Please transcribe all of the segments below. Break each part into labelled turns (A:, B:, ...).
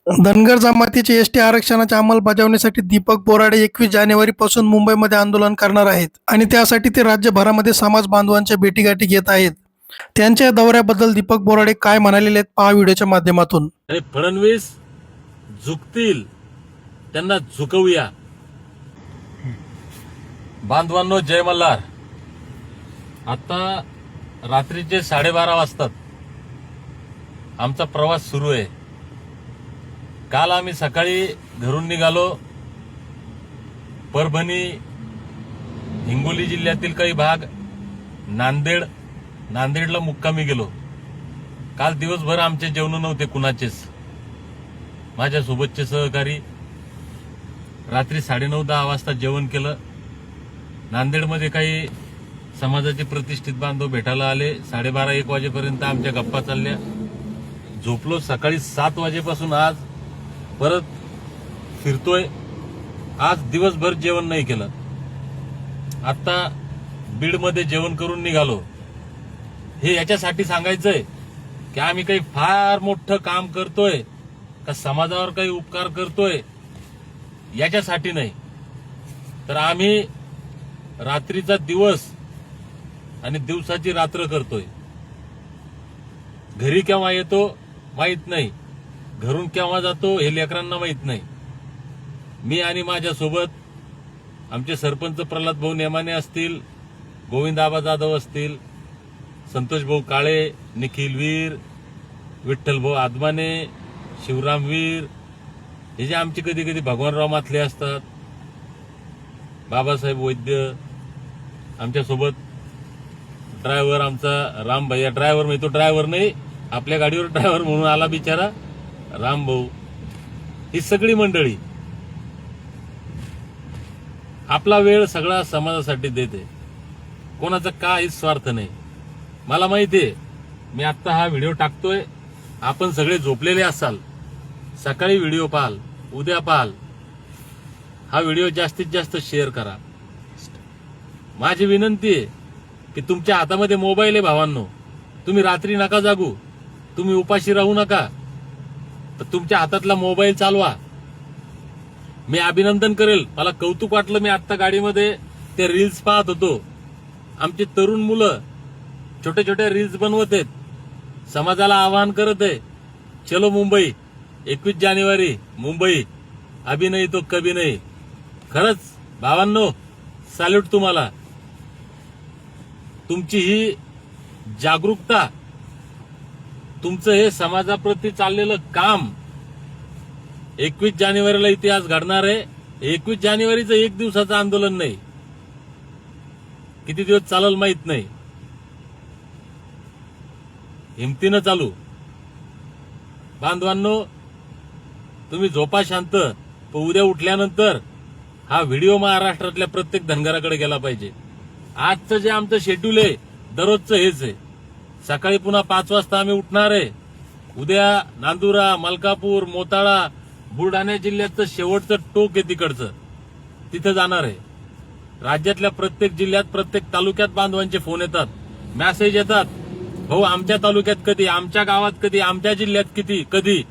A: धनगर जमातीचे एसटी आरक्षणाच्या अंमलबजावणीसाठी दीपक बोराडे 21 जानेवारीपासून मुंबईमध्ये आंदोलन करणार आहेत आणि त्यासाठी ते राज्यभरामध्ये समाज बांधवांच्या भेटीगाठी घेत आहेत. त्यांच्या दौऱ्याबद्दल दीपक बोराडे काय म्हणालेले आहेत पहा व्हिडिओच्या माध्यमातून.
B: आणि फडणवीस झुकतील त्यांना झुकवूया. बांधवांनो, जय मल्हार. आता रात्रीचे 12:30 वाजतात. आमचा प्रवास सुरू आहे. काल आम्ही सकाळी घरून निघालो. परभणी, हिंगोली जिल्ह्यातील काही भाग, नांदेडला मुक्कामी गेलो. काल दिवसभर आमचे जेवण नव्हते कुणाचेच. माझ्यासोबतचे सहकारी रात्री 9:30-10 वाजता जेवण केलं. नांदेडमध्ये काही समाजाचे प्रतिष्ठित बांधव भेटायला आले. 12:30-1 वाजेपर्यंत आमच्या गप्पा चालल्या. झोपलो. सकाळी 7 वाजेपासून आज परत फिरतोय. आज दिवसभर जेवण नाही केलं. आता बीडमध्ये जेवण करून निघालो. हे याच्यासाठी सांगायचंय की आम्ही काही फार मोठं काम करतोय का समाजावर काही उपकार करतोय याच्यासाठी नाही, तर आम्ही रात्रीचा दिवस आणि दिवसाची रात्र करतोय. घरी केव्हा येतो माहित नाही, घरून केव्हा जातो हे लेकरांना माहित नाही. मी आणि माझ्यासोबत आमचे सरपंच प्रल्हाद भाऊ नेमाने असतील, गोविंद आबा जाधव असतील, संतोष भाऊ काळे, निखिल वीर, विठ्ठल भाऊ आदमाने, शिवराम वीर, हे जे आमचे कधी कधी भगवानराव माथले असतात, बाबासाहेब वैद्य, आमच्यासोबत ड्रायव्हर आमचा राम भैया. ड्रायव्हर म्हणजे तो ड्रायव्हर नाही, आपल्या गाडीवर ड्रायव्हर म्हणून आला बिचारा, राम भाऊ. ही सगळी मंडळी आपला वेळ सगळा समाजासाठी देते. कोणाचा काही स्वार्थ नाही. मला माहितीये, मी आता हा व्हिडिओ टाकतोय, आपण सगळे झोपलेले असाल. सकाळी व्हिडिओ पाहाल, उद्या पाहाल. हा व्हिडिओ जास्तीत जास्त शेअर करा. माझी विनंती आहे की तुमच्या हातामध्ये मोबाईल आहे भावांनो. तुम्ही रात्री नका जागू, तुम्ही उपाशी राहू नका, तर तुमच्या हातातला मोबाईल चालवा. मी अभिनंदन करेल, मला कौतुक वाटलं. मी आता गाडीमध्ये ते रील्स पाहत होतो. आमची तरुण मुलं छोट्या छोट्या रील्स बनवत आहेत, समाजाला आवाहन करत आहे, चलो मुंबई, 21 जानेवारी मुंबई, अभी नाही तो कभी नाही. खरंच भावांनो, सॅल्यूट तुम्हाला. तुमची ही जागरूकता, तुमचं हे समाजाप्रती चाललेलं काम 21 जानेवारीला इतिहास घडणार आहे. 21 जानेवारीचं एक दिवसाचं आंदोलन नाही, किती दिवस चालेल माहित नाही. हिमतीनं चालू. बांधवांनो, तुम्ही झोपा शांत, पण उद्या उठल्यानंतर हा व्हिडिओ महाराष्ट्रातल्या प्रत्येक धनगराकडे गेला पाहिजे. आजचं जे आमचं शेड्यूल आहे दररोजचं हेच आहे. सकाळी पुन्हा 5 वाजता आम्ही उठणार आहे. उद्या नांदुरा, मलकापूर, मोताळा, बुलढाणा जिल्ह्याचं शेवटचं टोक आहे तिकडचं, तिथे जाणार आहे. राज्यातल्या प्रत्येक जिल्ह्यात, प्रत्येक तालुक्यात बांधवांचे फोन येतात, मेसेज येतात, भाऊ आमच्या तालुक्यात कधी, आमच्या गावात कधी, आमच्या जिल्ह्यात कधी.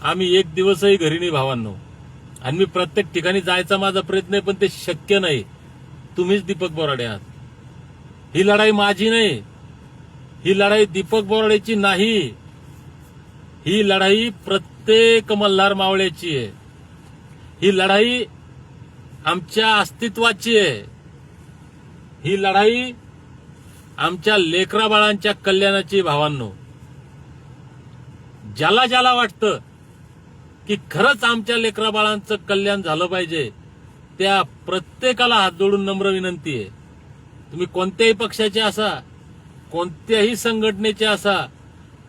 B: आम्ही एक दिवसही घरी नाही भावांनो. आणि मी प्रत्येक ठिकाणी जायचा माझा प्रयत्न आहे, पण ते शक्य नाही. तुम्हीच दीपक बोराडे आहात. ही लढाई माझी नाही, ही लढाई दीपक बोराडेची नाही, ही लढाई प्रत्येक मल्हार मावळ्याची आहे. ही लढाई आमच्या अस्तित्वाची आहे. ही लढाई आमच्या लेकराबाळांच्या कल्याणाची. भावांनो, ज्याला ज्याला वाटतं की खरंच आमच्या लेकराबाळांचं कल्याण झालं पाहिजे, त्या प्रत्येकाला हात जोडून नम्र विनंती आहे. तुम्ही कोणत्याही पक्षाचे असा, कोणत्याही संघटनेचे असा,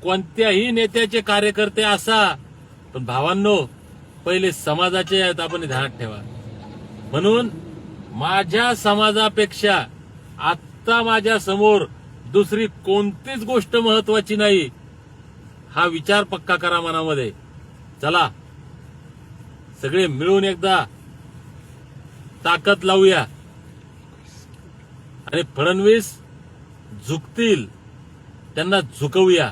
B: कोणत्याही नेत्याचे कार्यकर्ते असा, पण भावांनो, पहिले समाजाचे आहेत, आपण ध्यानात ठेवा. म्हणून माझ्या समाजापेक्षा आत्ता माझ्या समोर दुसरी कोणतीच गोष्ट महत्वाची नाही, हा विचार पक्का करा मनामध्ये. चला सगळे मिळून एकदा ताकद लावूया आणि फडणवीस झुकतील त्यांना झुकवूया.